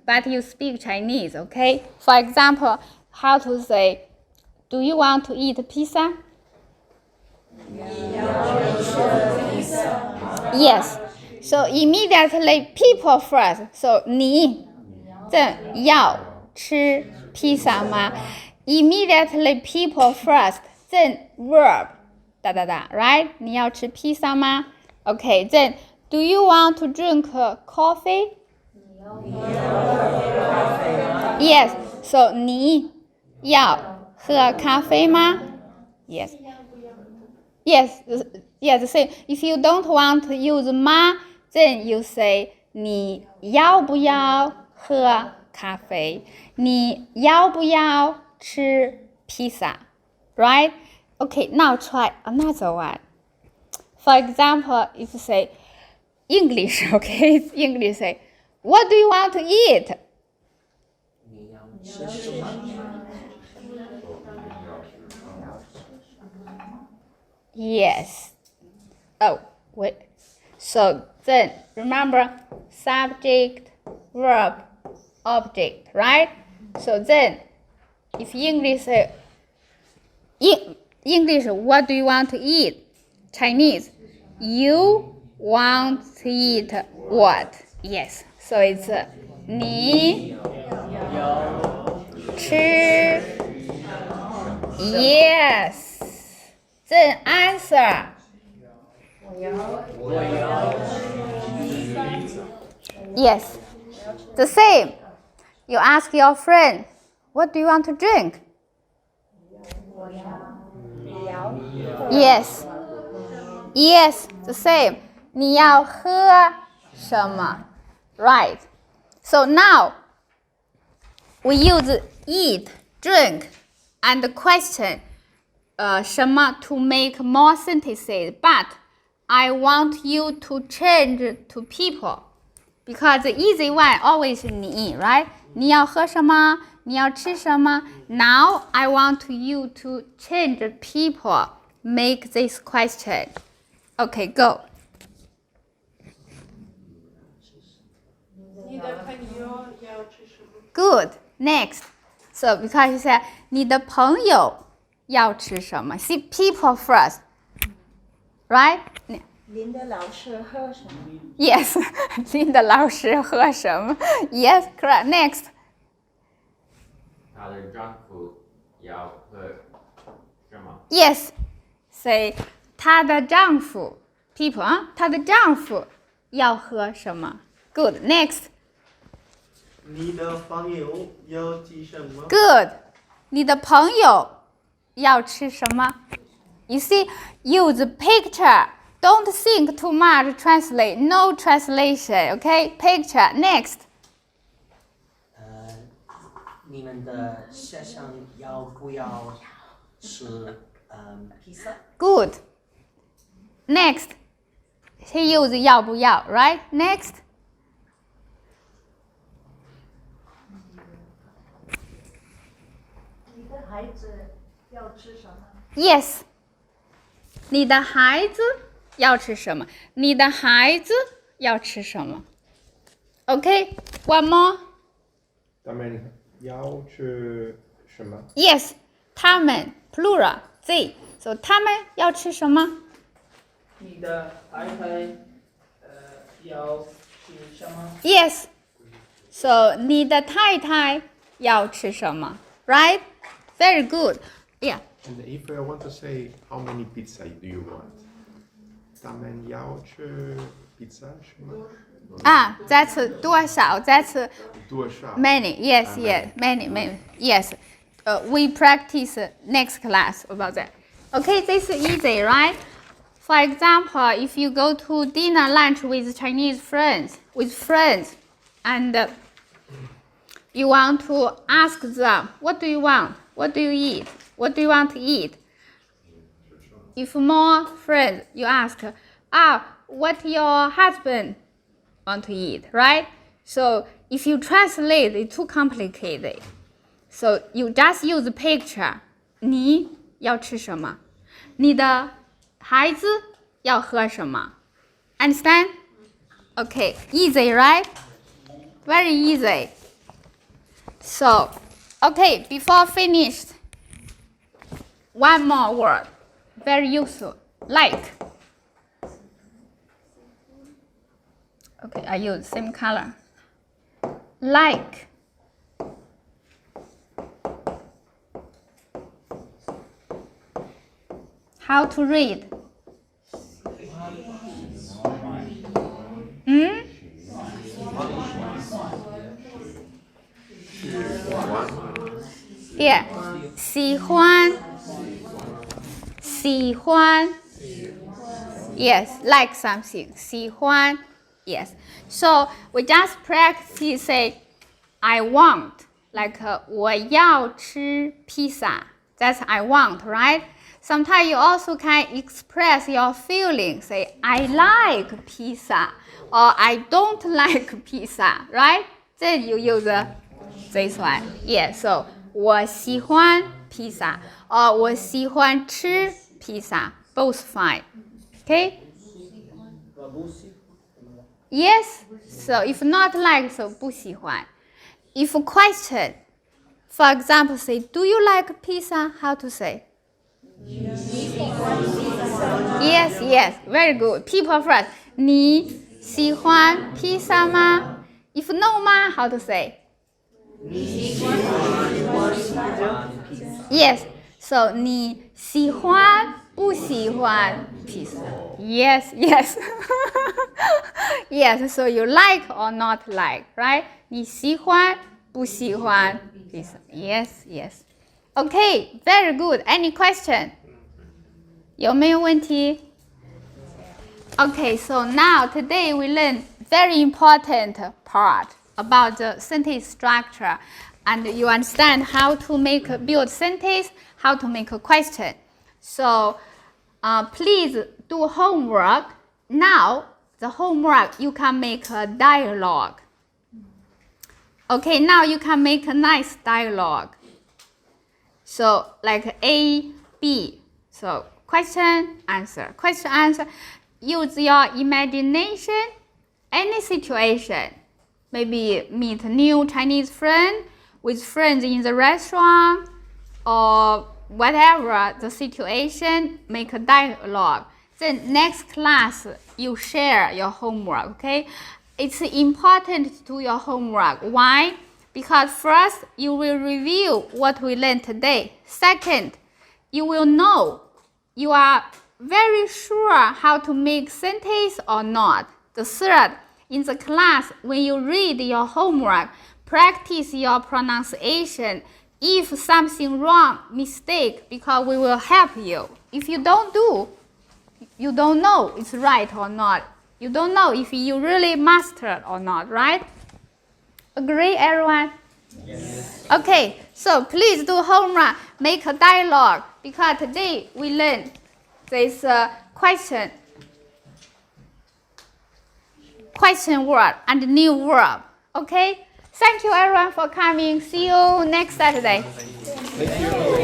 but you speak Chinese, okay? For example, how to say, do you want to eat pizza? Yes. So immediately people first. So 你正要吃披萨吗 ？Immediately people first. 正 verb 哒哒哒 right? 你要吃披萨吗 ？Okay. Then do you want to drink coffee? Yes. So 你要喝咖啡吗 ？Yes. Yes, same. If you don't want to use ma, then you say 你要不要喝咖啡？你要不要吃披萨 ？Right? Okay, now try another one. For example, if you say English, okay, English say, what do you want to eat? Yes. Oh, wait. So then remember subject, verb, object, right? So then if English say, English, what do you want to eat? Chinese, you want to eat what? Yes. So it's 你吃 Yes. Then answer. Yes. The same. You ask your friend, what do you want to drink? Yes. Yes, the same. 你要喝什么 Right. So now we use eat, drink, and question 什么 to make more sentences. But I want you to change to people. Because the easy one always 你 right? 你要喝什么？你要吃什么？ Now I want you to change people. Make this question. Okay, go. 你的朋友要吃什么？ Good. Next. So because you said 你的朋友要吃什么 See people first. Right? 您的老师喝什么？ Yes. 您的老师喝什么 Yes, correct. Next. 他的丈夫要喝什么？ Yes. Say 她的丈夫 people 啊，她的丈夫要喝什么 Good. Next. 你的朋友要吃什么？ Good. 你的朋友要吃什么 You see, use picture. Don't think too much. Translate. No translation. Okay? Picture. Next. 你们的学生要不要吃披萨？ Good. Next. He use 要不要 right? Next. 你的孩子要吃什么？ Yes. 你的孩子要吃什么？你的孩子要吃什么 Okay? One more. 他们要吃什么？ Yes. 他们 plural. They. So 他们要吃什么你的太太要吃什么？ Yes. So 你的太太要吃什么 Right? Very good. Yeah. And if I want to say how many pizza do you want? 他们要吃 pizza 什么？ That's 多少 That's 多少 many. Yes, yes. Many. Yes. We practice next class about that. Okay, this is easy, right? For example, if you go to dinner lunch with Chinese friends, and you want to ask them, what do you want? What do you eat? What do you want to eat? If more friends, you ask, what your husband want to eat, right? So if you translate, it's too complicated. So you just use the picture. 你要吃什么？你的孩子要喝什么 Understand? Okay, easy, right? Very easy. So, okay, before finished, one more word, very useful, like. Okay, I use same color. Like. How to read? Yeah. 喜欢 喜欢 Yes, like something. 喜欢 Yes. So we just practice say I want. Like 我要吃披萨. That's I want, right? Sometimes you also can express your feelings. Say I like pizza or I don't like pizza, right? Then you use this one. Yeah, so 我喜欢披萨 or 我喜欢吃披萨. Both fine. Okay? Yes. So if not like, so 不喜欢. If a question, for example, say, do you like pizza? How to say? Yes, yes, very good. People first. 你喜欢披萨吗? If no 吗, how to say? Yes. So 你喜欢不喜欢披萨? Yes, yes. Yes, so you like or not like, right? 你喜欢不喜欢披萨? Yes, yes. Okay, very good. Any question? 有没有问题? Okay, so now today we learn very important part about the sentence structure, and you understand how to build sentence, how to make a question. So please do homework. Now the homework you can make a dialogue. Okay, now you can make a nice dialogue. So like A, B. So question, answer, question, answer. Use your imagination, any situation. Maybe meet a new Chinese friend, with friends in the restaurant, or whatever the situation, make a dialogue. Then next class, you share your homework, okay? It's important to do your homework. Why? Because first, you will review what we learned today. Second, you will know you are very sure how to make sentence or not. The third, in the class, when you read your homework, practice your pronunciation. If something wrong, mistake, because we will help you. If you don't do, you don't know it's right or not. You don't know if you really mastered or not, right? Agree, everyone? Yes. Okay, so please do homework, make a dialogue, because today we learn this question word and new verb. Okay? Thank you, everyone, for coming. See you next Saturday. Thank you.